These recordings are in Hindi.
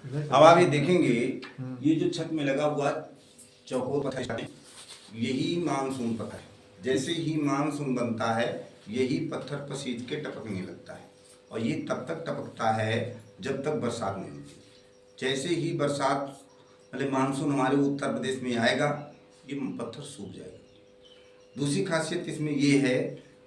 अब आप ये देखेंगे, ये जो छत में लगा हुआ चौकोर पत्थर है, यही मानसून पत्थर है। जैसे ही मानसून बनता है यही पत्थर पसीज के टपकने लगता है, और ये तब तक टपकता है जब तक बरसात नहीं होती। जैसे ही बरसात मतलब मानसून हमारे उत्तर प्रदेश में आएगा, ये पत्थर सूख जाएगा। दूसरी खासियत इसमें ये है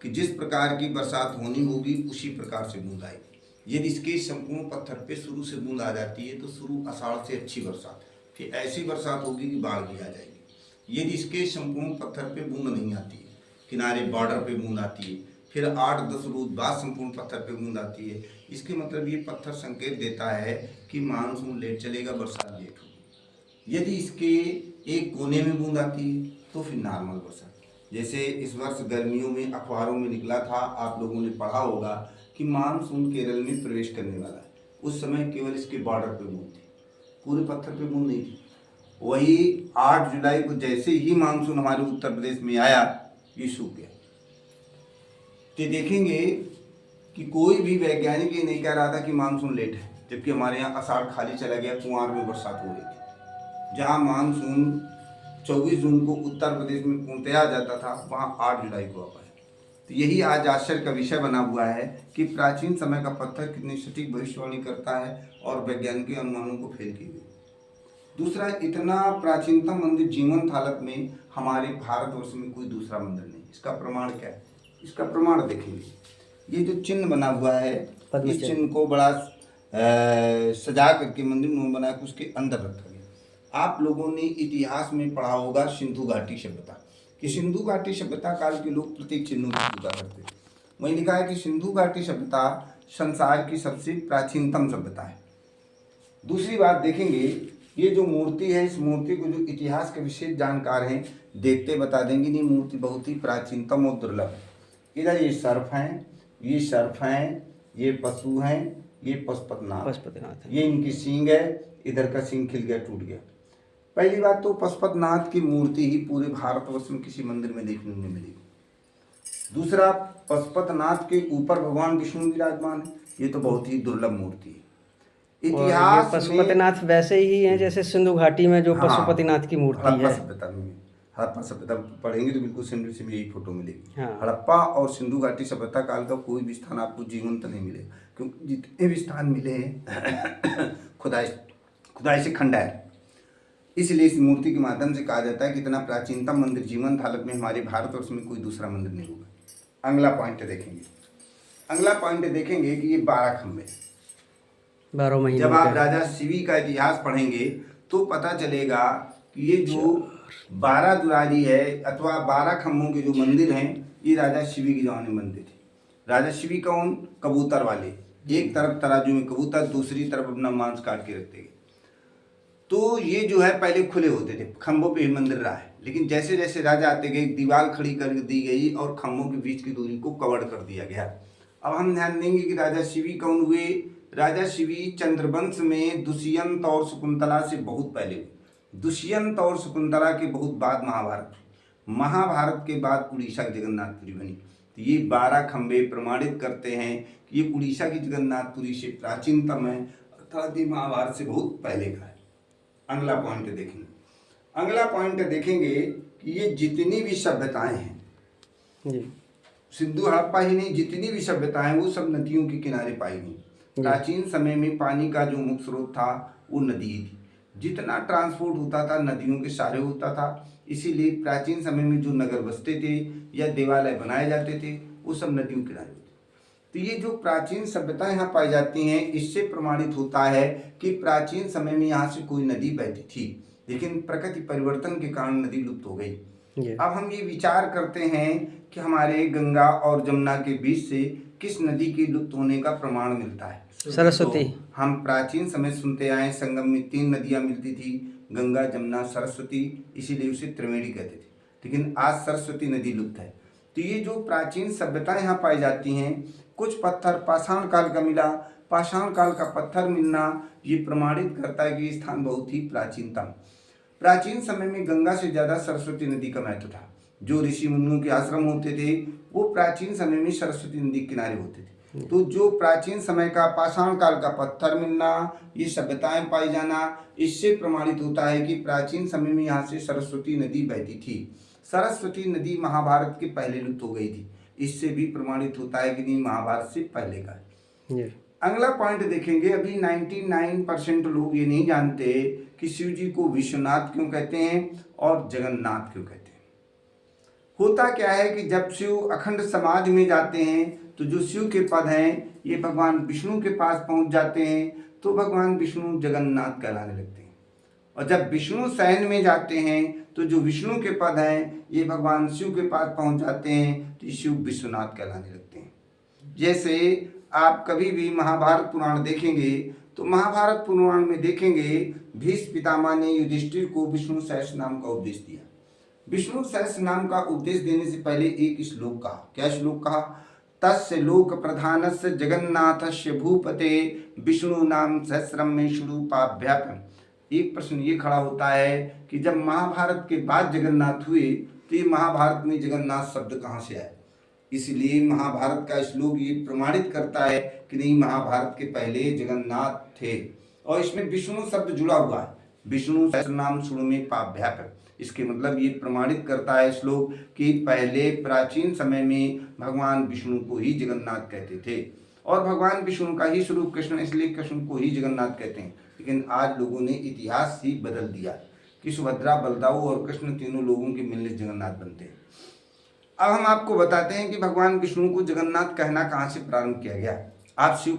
कि जिस प्रकार की बरसात होनी होगी उसी प्रकार से बूंद आएगी। यदि इसके संपूर्ण पत्थर पे शुरू से बूंद आ जाती है तो शुरू आषाढ़ से अच्छी बरसात, फिर ऐसी बरसात होगी कि बाढ़ भी आ जाएगी। यदि इसके संपूर्ण पत्थर पे बूंद नहीं आती है, किनारे बॉर्डर पे बूंद आती है, फिर 8-10 रोज बाद संपूर्ण पत्थर पे बूंद आती है, इसके मतलब ये पत्थर संकेत देता है कि मानसून लेट चलेगा, बरसात लेट होगी। यदि इसके एक कोने में बूंद आती है तो फिर नॉर्मल बरसात। जैसे इस वर्ष गर्मियों में अखबारों में निकला था, आप लोगों ने पढ़ा होगा कि मानसून केरल में प्रवेश करने वाला है। उस समय केवल इसके बॉर्डर पे बूंद थी, पूरे पत्थर पे बूंद नहीं थी। वही 8 जुलाई को जैसे ही मानसून हमारे उत्तर प्रदेश में आया, ये सूख गया। तो देखेंगे कि कोई भी वैज्ञानिक ये नहीं कह रहा था कि मानसून लेट है, जबकि हमारे यहाँ आषाढ़ खाली चला गया, कुंवार में बरसात हो रही थी। जहाँ मानसून 24 जून को उत्तर प्रदेश में पूर्णतया जाता था, वहाँ 8 जुलाई को आ पाया। तो यही आज आश्चर्य का विषय बना हुआ है कि प्राचीन समय का पत्थर कितनी सटीक भविष्यवाणी करता है और वैज्ञानिक अनुमानों को फेल की हुई। दूसरा, इतना प्राचीनतम मंदिर जीवंत हालत में हमारे भारतवर्ष में कोई दूसरा मंदिर नहीं। इसका प्रमाण क्या है? इसका प्रमाण देखेंगे, ये जो चिन्ह बना हुआ है, इस चिन्ह को बड़ा सजा करके मंदिर में बनाया, उसके अंदर रखा गया। आप लोगों ने इतिहास में पढ़ा होगा सिंधु घाटी सभ्यता, कि सिंधु घाटी सभ्यता काल के लोग प्रतीक चिन्हों की पूजा करते थे। वहीं लिखा है कि सिंधु घाटी सभ्यता संसार की सबसे प्राचीनतम सभ्यता है। दूसरी बात देखेंगे, ये जो मूर्ति है, इस मूर्ति को जो इतिहास के विशेष जानकार हैं देखते बता देंगे, ये मूर्ति बहुत ही प्राचीनतम और दुर्लभ है। इधर ये सर्प हैं, ये सर्प हैं, ये पशु हैं, ये पशुपतिनाथ है, ये इनकी सींग है, इधर का सींग खिल गया, टूट गया। पहली बात तो पशुपतिनाथ की मूर्ति ही पूरे भारतवर्ष में किसी मंदिर में देखने नहीं मिलेगी। दूसरा, पशुपतिनाथ के ऊपर भगवान विष्णु विराजमान है, ये तो बहुत ही दुर्लभ मूर्ति है। इतिहास पशुपतिनाथ वैसे ही हैं जैसे सिंधु घाटी में जो पशुपतिनाथ की मूर्ति है। हड़प्पा सभ्यता पढ़ेंगे तो बिल्कुल सेम टू सेम यही फोटो मिलेगी। हाँ। हड़प्पा और सिंधु घाटी सभ्यता काल का कोई भी स्थान आपको जीवंत नहीं मिलेगा, क्योंकि जितने भी स्थान मिले हैं खुदाई से खंडा है। इसलिए इस मूर्ति के माध्यम से कहा जाता है कि इतना प्राचीनतम मंदिर जीवंत हालत में हमारे भारतवर्ष में कोई दूसरा मंदिर नहीं होगा। अगला पॉइंट देखेंगे कि ये 12 खंभे, 12 महीने। जब आप राजा शिवी का इतिहास पढ़ेंगे तो पता चलेगा कि ये जो 12 दुआरी है अथवा 12 खंभों के जो मंदिर हैं, ये राजा शिवी के जमाने में बनते थे। राजा शिवी कौन? कबूतर वाले, एक तरफ तराजू में कबूतर, दूसरी तरफ अपना मांस काट के रखते हैं। तो ये जो है पहले खुले होते थे, खंभों पे ही मंदिर रहा है, लेकिन जैसे जैसे राजा आते गए दीवार खड़ी कर दी गई और खंभों के बीच की दूरी को कवर कर दिया गया। अब हम ध्यान देंगे कि राजा शिवी कौन हुए? राजा शिवी चंद्रवंश में दुष्यंत और शकुंतला से बहुत पहले हुए। दुष्यंत और शकुंतला के बहुत बाद महाभारत के बाद उड़ीसा की जगन्नाथपुरी बनी। तो ये 12 खंभे प्रमाणित करते हैं कि ये उड़ीसा की जगन्नाथपुरी से प्राचीनतम है, अर्थात ये महाभारत से बहुत पहले का है। अगला पॉइंट देखेंगे कि ये जितनी भी सभ्यताएं हैं जी, सिंधु हड़प्पा ही नहीं, जितनी भी सभ्यताएं वो सब नदियों के किनारे पाई गई। प्राचीन समय में पानी का जो मुख्य स्रोत था वो नदी थी। जितना ट्रांसपोर्ट होता था नदियों के सहारे होता था, इसीलिए प्राचीन समय में जो नगर बसते थे या देवालय बनाए जाते थे वो सब नदियों के किनारे होते। तो ये जो प्राचीन सभ्यताएं यहाँ पाई जाती हैं, इससे प्रमाणित होता है कि प्राचीन समय में यहाँ से कोई नदी बहती थी, लेकिन प्रकृति परिवर्तन के कारण नदी लुप्त हो गई। अब हम ये विचार करते हैं कि हमारे गंगा और जमुना के बीच से किस नदी के लुप्त होने का प्रमाण मिलता है? सरस्वती। तो हम प्राचीन समय सुनते आए संगम में 3 नदियां मिलती थी, गंगा, जमुना, सरस्वती, इसीलिए उसे त्रिवेणी कहते थे, लेकिन आज सरस्वती नदी लुप्त है। तो ये जो प्राचीन सभ्यताएं यहाँ पाई जाती हैं, कुछ पत्थर पाषाण काल का मिला, पाषाण काल का पत्थर मिलना ये प्रमाणित करता है कि ये स्थान बहुत ही प्राचीन समय में गंगा से ज़्यादा सरस्वती नदी का महत्व था। जो ऋषि मुनियों के आश्रम होते थे वो प्राचीन समय में सरस्वती नदी के किनारे होते थे। तो जो प्राचीन समय का पाषाण काल का पत्थर मिलना, ये सभ्यताएं पाई जाना, इससे प्रमाणित होता है कि प्राचीन समय में यहाँ से सरस्वती नदी बहती थी। सरस्वती नदी महाभारत के पहले लुप्त हो गई थी। इससे भी प्रमाणित होता है कि नहीं, महाभारत से पहले का है। जी। अगला पॉइंट देखेंगे, अभी 99% लोग ये नहीं जानते कि शिव जी को विश्वनाथ क्यों कहते हैं और जगन्नाथ क्यों कहते हैं। होता क्या है कि जब शिव अखंड समाधि में जाते हैं तो जो शिव के पद हैं ये भगवान विष्णु के पास पहुंच जाते हैं, तो भगवान विष्णु जगन्नाथ कहलाने लगते हैं। और जब विष्णु शयन में जाते हैं तो जो विष्णु के पद हैं ये भगवान शिव के पास पहुंच जाते हैं, तो शिव विश्वनाथ कहलाने लगते हैं। जैसे आप कभी भी महाभारत पुराण देखेंगे तो महाभारत पुराण में देखेंगे भीष्म पितामह ने युधिष्ठिर को विष्णु सहस्त्र नाम का उपदेश दिया। विष्णु सहस्त्र नाम का उपदेश देने से पहले एक श्लोक कहा। क्या श्लोक कहा? तस्य लोक प्रधानस्य जगन्नाथस्य भूपते विष्णु नाम सहस्रम में शुरूपाभ्यापम। एक प्रश्न ये खड़ा होता है कि जब महाभारत के बाद जगन्नाथ हुए तो ये महाभारत में जगन्नाथ शब्द कहाँ से आया? इसलिए महाभारत का श्लोक ये प्रमाणित करता है कि नहीं, महाभारत के पहले जगन्नाथ थे और इसमें विष्णु शब्द जुड़ा हुआ है। विष्णु सहस्त्र नाम शुरू में पाभ्यापक, इसके मतलब ये प्रमाणित करता है श्लोक कि पहले प्राचीन समय में भगवान विष्णु को ही जगन्नाथ कहते थे और भगवान विष्णु का ही स्वरूप कृष्ण, इसलिए कृष्ण को ही जगन्नाथ कहते हैं। लेकिन आज लोगों ने इतिहास ही बदल दिया कि सुभद्रा, बलदाऊ और कृष्ण तीनों लोगों के मिलने जगन्नाथ बनते हैं। अब हम आपको बताते हैं कि भगवान विष्णु को जगन्नाथ कहना कहाँ से प्रारंभ किया गया। आप शिव